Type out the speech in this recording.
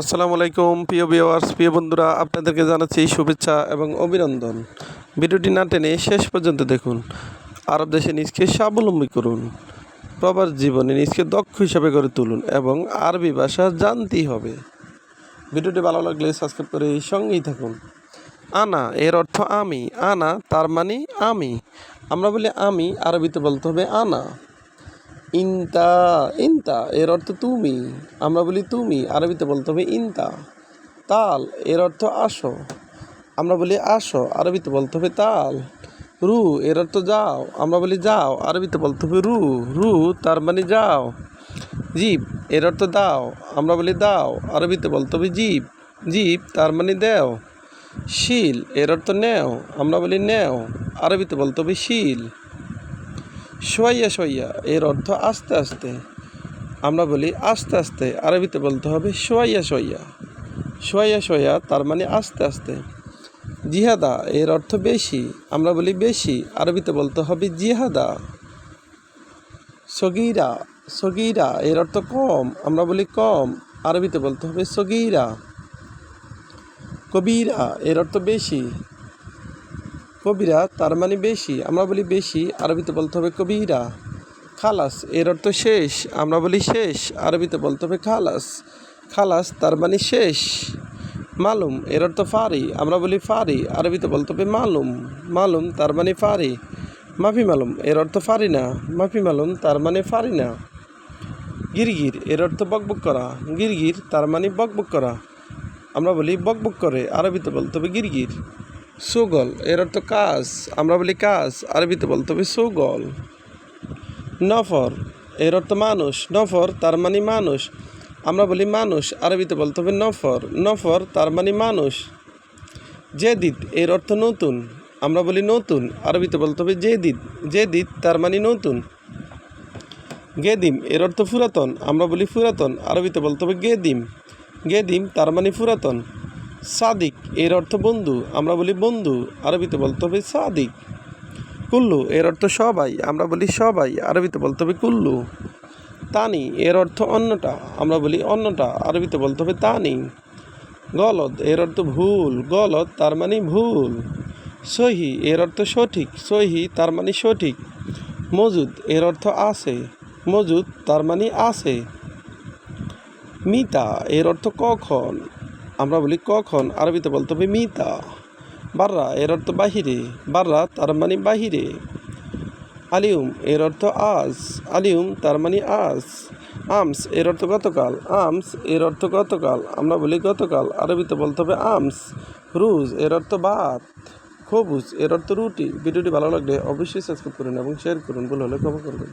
আসসালামু আলাইকুম প্রিয় ভিউয়ার্স, প্রিয় বন্ধুরা, আপনাদেরকে জানাচ্ছি শুভেচ্ছা এবং অভিনন্দন। ভিডিওটি না টেনে শেষ পর্যন্ত দেখুন। আরব দেশে নিজকে স্বাবলম্বী করুন, প্রবাস জীবনে নিজকে দক্ষ হিসাবে গড়ে তুলুন এবং আরবি ভাষা জানতেই হবে। ভিডিওটি ভালো লাগলে সাবস্ক্রাইব করে সঙ্গেই থাকুন। আনা এর অর্থ আমি, আনা তার মানে আমি। আমরা বলি আমি, আরবিতে বলতে হবে আনা। ইনতা, ইনতা এর অর্থ তুমি, আমরা বলি তুমি, আরবিতে বলতে হবে ইনতা। তাল এর অর্থ আসো, আমরা বলি আসো, আরবিতে বলতে হবে তাল। রু এর অর্থ যাও, আমরা বলি যাও, আরবিতে বলতে হবে রু, রু তার মানে যাও। জিপ এর অর্থ দাও, আমরা বলি দাও, আরবিতে বলতে হবে জিপ, জিপ তার মানে দেও। শিল এর অর্থ নেও, আমরা বলি নেও, আরবিতে বলতে হবে শিল। সোয়া সোয়া এর অর্থ আস্তে আস্তে, আমরা বলি আস্তে আস্তে, আরবিতে বলতে হবে সোয়া সোয়া, সোয়া সোয়া তার মানে আস্তে আস্তে। জিহাদা এর অর্থ বেশি, আমরা বলি বেশি, আরবিতে বলতে হবে জিহাদা। সগীরা, সগীরা এর অর্থ কম, আমরা বলি কম, আরবিতে বলতে হবে সগীরা। কবিরা এর অর্থ বেশি, কবিরা তার মানে বেশি, আমরা বলি বেশি, আরবিতে বলতে হবে কবিরা। খালাস এর অর্থ শেষ, আমরা বলি শেষ, আরবিতে বলতে হবে খালাস, খালাস তার মানে শেষ। মালুম এর অর্থ ফারি, আমরা বলি ফারি, আরবিতে বলতে হবে মালুম, মালুম তার মানে ফারি। মাফি মালুম এর অর্থ ফারি না, মাফি মালুম তার মানে ফারি না। গিরগির এর অর্থ বকবক করা, গিরগির তার মানে বকবক করা, আমরা বলি বকবক করে, আরবিতে বলতে হবে গিরগির। সুগল এর অর্থ কাজ, আমরা বলি কাজ, আরবিতে বলতে হবে সুগল। নফর এর অর্থ মানুষ, নফর তার মানে মানুষ, আমরা বলি মানুষ, আরবিতে বলতে হবে নফর, নফর তার মানে মানুষ। জেদিদ এর অর্থ নতুন, আমরা বলি নতুন, আরবিতে বলতে হবে জেদিদ, জেদিদ তার মানে নতুন। গেদিম এর অর্থ পুরাতন, আমরা বলি পুরাতন, আরবিতে বলতে হবে গেদিম, গেদিম তার মানে পুরাতন। সাদিক এর অর্থ বন্ধু, আমরা বলি বন্ধু, আরবিতে বলতে হবে সাদিক। কুল্লু এর অর্থ সবাই, আমরা বলি সবাই, আরবিতে বলতে হবে কুল্লু। তানি এর অর্থ অন্যটা, আমরা বলি অন্যটা, আরবিতে বলতে হবে তানি। গলদ এর অর্থ ভুল, গলদ তার মানে ভুল। সহি এর অর্থ সঠিক, সহি তার মানে সঠিক। মজুদ এর অর্থ আছে, মজুদ তার মানে আছে। মিতা এর অর্থ কখন, আমরা বলি কখন, আরবিতে বলতে হবে মিতা। বাররা এর অর্থ বাহিরে, বাররা তার মানে বাহিরে। আলিউম এর অর্থ আজ, আলিউম তার মানে আজ। আমস এর অর্থ গতকাল, আমস এর অর্থ গতকাল, আমরা বলি গতকাল, আরবিতে বলতে হবে আমস। রুজ এর অর্থ ভাত, খবুজ এর অর্থ রুটি। ভিডিওটি ভালো লাগলে অবশ্যই সাবস্ক্রাইব করুন এবং শেয়ার করুন, ভুল হলে ক্ষমা করবেন।